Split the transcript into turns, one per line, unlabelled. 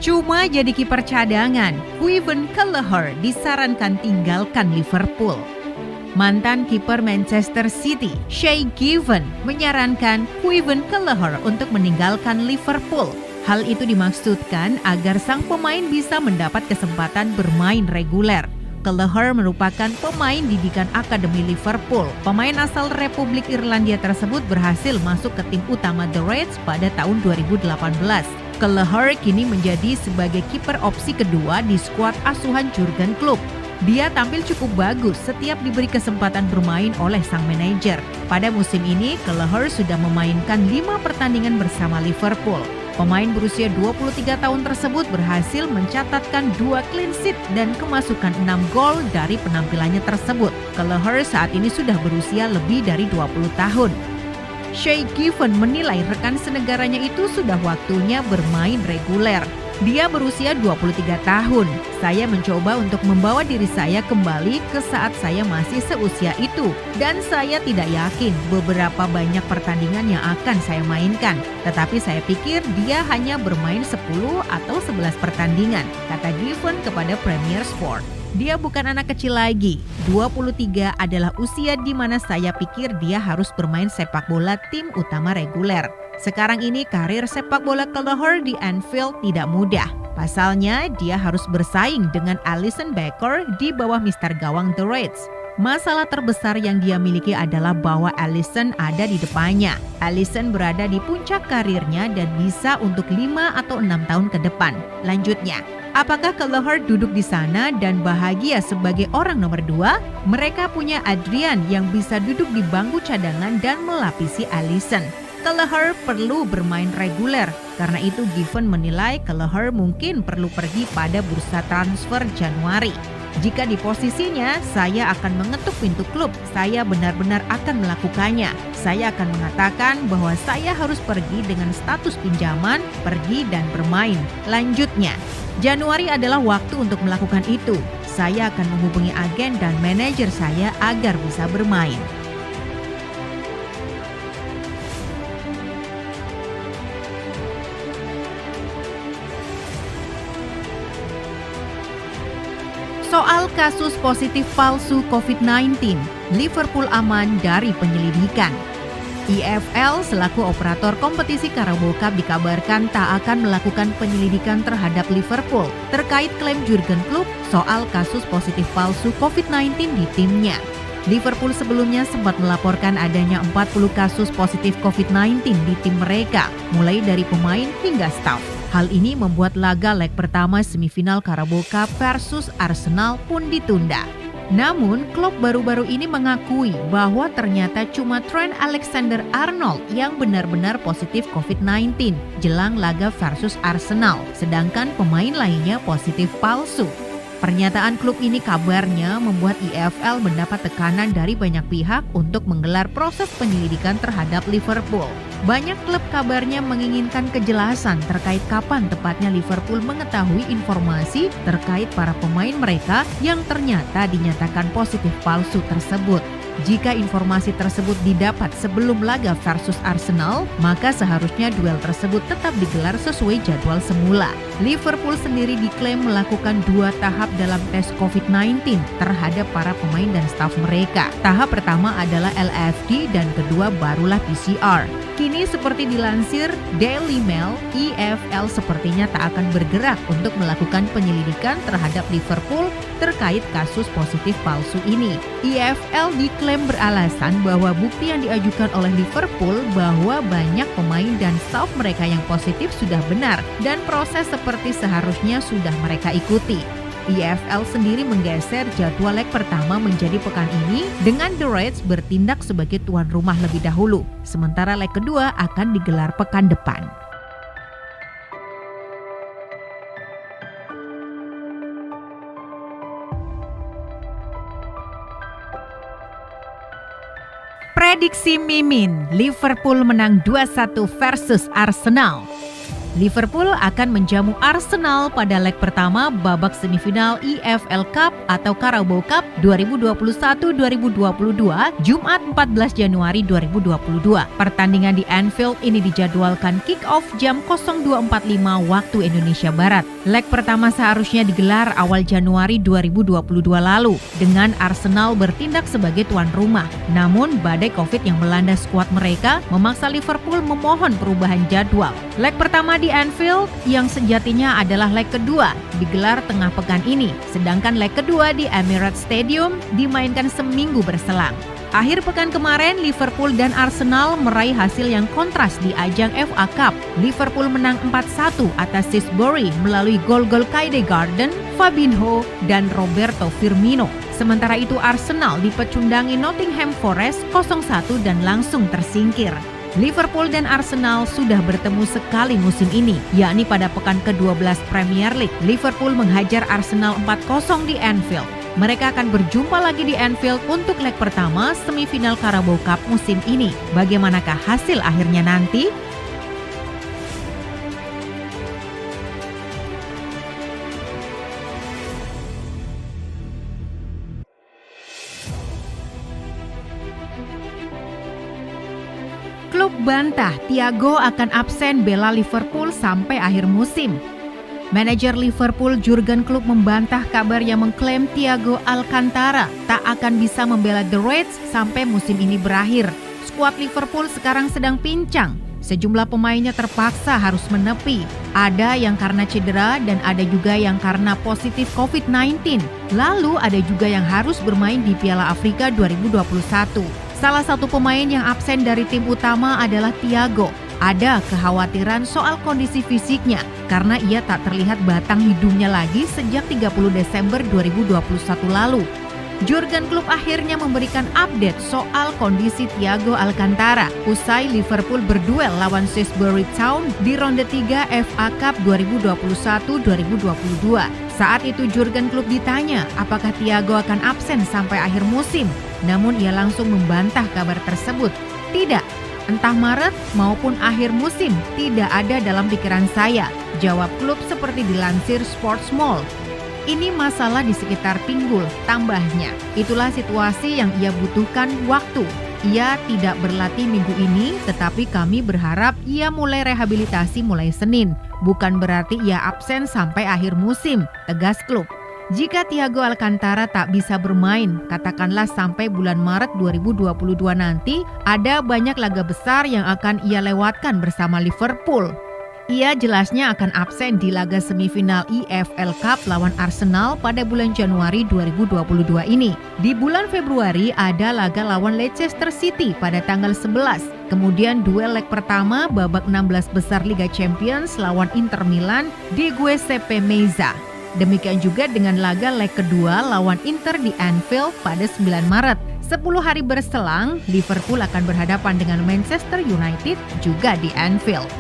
Cuma jadi kiper cadangan, Kevin Kelleher disarankan tinggalkan Liverpool. Mantan kiper Manchester City, Shay Given, menyarankan Kevin Kelleher untuk meninggalkan Liverpool. Hal itu dimaksudkan agar sang pemain bisa mendapat kesempatan bermain reguler. Kelleher merupakan pemain didikan Akademi Liverpool. Pemain asal Republik Irlandia tersebut berhasil masuk ke tim utama The Reds pada tahun 2018. Kelleher kini menjadi sebagai kiper opsi kedua di skuad asuhan Jurgen Klopp. Dia tampil cukup bagus setiap diberi kesempatan bermain oleh sang manajer. Pada musim ini, Kelleher sudah memainkan 5 pertandingan bersama Liverpool. Pemain berusia 23 tahun tersebut berhasil mencatatkan 2 clean sheet dan kemasukan 6 gol dari penampilannya tersebut. Kelleher saat ini sudah berusia lebih dari 20 tahun. Shay Given menilai rekan senegaranya itu sudah waktunya bermain reguler. Dia berusia 23 tahun. Saya mencoba untuk membawa diri saya kembali ke saat saya masih seusia itu. Dan saya tidak yakin beberapa banyak pertandingan yang akan saya mainkan. Tetapi saya pikir dia hanya bermain 10 atau 11 pertandingan, kata Given kepada Premier Sport. Dia bukan anak kecil lagi. 23 adalah usia di mana saya pikir dia harus bermain sepak bola tim utama reguler. Sekarang ini karir sepak bola Kelleher di Anfield tidak mudah. Pasalnya, dia harus bersaing dengan Alisson Becker di bawah mister gawang The Reds. Masalah terbesar yang dia miliki adalah bahwa Alisson ada di depannya. Alisson berada di puncak karirnya dan bisa untuk 5 atau 6 tahun ke depan. Lanjutnya, apakah Kelleher duduk di sana dan bahagia sebagai orang nomor 2? Mereka punya Adrian yang bisa duduk di bangku cadangan dan melapisi Alisson. Kelleher perlu bermain reguler, karena itu Given menilai Kelleher mungkin perlu pergi pada bursa transfer Januari. Jika di posisinya, saya akan mengetuk pintu klub, saya benar-benar akan melakukannya. Saya akan mengatakan bahwa saya harus pergi dengan status pinjaman, pergi dan bermain. Lanjutnya, Januari adalah waktu untuk melakukan itu. Saya akan menghubungi agen dan manajer saya agar bisa bermain. Soal kasus positif palsu COVID-19, Liverpool aman dari penyelidikan. EFL selaku operator kompetisi Carabao Cup dikabarkan tak akan melakukan penyelidikan terhadap Liverpool terkait klaim Jurgen Klopp soal kasus positif palsu COVID-19 di timnya. Liverpool sebelumnya sempat melaporkan adanya 40 kasus positif COVID-19 di tim mereka, mulai dari pemain hingga staf. Hal ini membuat laga leg pertama semifinal Carabao Cup versus Arsenal pun ditunda. Namun, Klopp baru-baru ini mengakui bahwa ternyata cuma Trent Alexander-Arnold yang benar-benar positif COVID-19 jelang laga versus Arsenal, sedangkan pemain lainnya positif palsu. Pernyataan klub ini kabarnya membuat EFL mendapat tekanan dari banyak pihak untuk menggelar proses penyelidikan terhadap Liverpool. Banyak klub kabarnya menginginkan kejelasan terkait kapan tepatnya Liverpool mengetahui informasi terkait para pemain mereka yang ternyata dinyatakan positif palsu tersebut. Jika informasi tersebut didapat sebelum laga versus Arsenal, maka seharusnya duel tersebut tetap digelar sesuai jadwal semula. Liverpool sendiri diklaim melakukan 2 tahap dalam tes COVID-19 terhadap para pemain dan staf mereka. Tahap pertama adalah LAFD dan kedua barulah PCR. Kini seperti dilansir Daily Mail, EFL sepertinya tak akan bergerak untuk melakukan penyelidikan terhadap Liverpool terkait kasus positif palsu ini. EFL diklaim beralasan bahwa bukti yang diajukan oleh Liverpool bahwa banyak pemain dan staf mereka yang positif sudah benar dan proses seperti seharusnya sudah mereka ikuti. EFL sendiri menggeser jadwal leg pertama menjadi pekan ini dengan The Reds bertindak sebagai tuan rumah lebih dahulu. Sementara leg kedua akan digelar pekan depan. Prediksi Mimin, Liverpool menang 2-1 versus Arsenal. Liverpool akan menjamu Arsenal pada leg pertama babak semifinal EFL Cup atau Carabao Cup 2021-2022 Jumat 14 Januari 2022. Pertandingan di Anfield ini dijadwalkan kick-off jam 02.45 waktu Indonesia Barat. Leg pertama seharusnya digelar awal Januari 2022 lalu dengan Arsenal bertindak sebagai tuan rumah. Namun badai Covid yang melanda skuad mereka memaksa Liverpool memohon perubahan jadwal. Leg pertama di Anfield yang sejatinya adalah leg kedua digelar tengah pekan ini, sedangkan leg kedua di Emirates Stadium dimainkan seminggu berselang. Akhir pekan kemarin, Liverpool dan Arsenal meraih hasil yang kontras di ajang FA Cup. Liverpool menang 4-1 atas Shrewsbury melalui gol-gol Kaide Garden, Fabinho, dan Roberto Firmino. Sementara itu Arsenal dipecundangi Nottingham Forest 0-1 dan langsung tersingkir. Liverpool dan Arsenal sudah bertemu sekali musim ini, yakni pada pekan ke-12 Premier League. Liverpool menghajar Arsenal 4-0 di Anfield. Mereka akan berjumpa lagi di Anfield untuk leg pertama semifinal Carabao Cup musim ini. Bagaimanakah hasil akhirnya nanti? Klub bantah Thiago akan absen bela Liverpool sampai akhir musim. Manajer Liverpool Jurgen Klopp membantah kabar yang mengklaim Thiago Alcantara tak akan bisa membela The Reds sampai musim ini berakhir. Skuad Liverpool sekarang sedang pincang. Sejumlah pemainnya terpaksa harus menepi. Ada yang karena cedera dan ada juga yang karena positif COVID-19. Lalu ada juga yang harus bermain di Piala Afrika 2021. Salah satu pemain yang absen dari tim utama adalah Thiago. Ada kekhawatiran soal kondisi fisiknya karena ia tak terlihat batang hidungnya lagi sejak 30 Desember 2021 lalu. Jurgen Klopp akhirnya memberikan update soal kondisi Thiago Alcantara usai Liverpool berduel lawan Shrewsbury Town di ronde 3 FA Cup 2021-2022. Saat itu Jurgen Klopp ditanya apakah Thiago akan absen sampai akhir musim, namun ia langsung membantah kabar tersebut. Tidak, entah Maret maupun akhir musim tidak ada dalam pikiran saya, jawab Klopp seperti dilansir Sportsmall. Ini masalah di sekitar pinggul, tambahnya. Itulah situasi yang ia butuhkan waktu. Ia tidak berlatih minggu ini, tetapi kami berharap ia mulai rehabilitasi mulai Senin. Bukan berarti ia absen sampai akhir musim, tegas Klopp. Jika Thiago Alcantara tak bisa bermain, katakanlah sampai bulan Maret 2022 nanti, ada banyak laga besar yang akan ia lewatkan bersama Liverpool. Ia jelasnya akan absen di laga semifinal EFL Cup lawan Arsenal pada bulan Januari 2022 ini. Di bulan Februari ada laga lawan Leicester City pada tanggal 11. Kemudian duel leg pertama babak 16 besar Liga Champions lawan Inter Milan di Giuseppe Meazza. Demikian juga dengan laga leg kedua lawan Inter di Anfield pada 9 Maret. 10 hari berselang, Liverpool akan berhadapan dengan Manchester United juga di Anfield.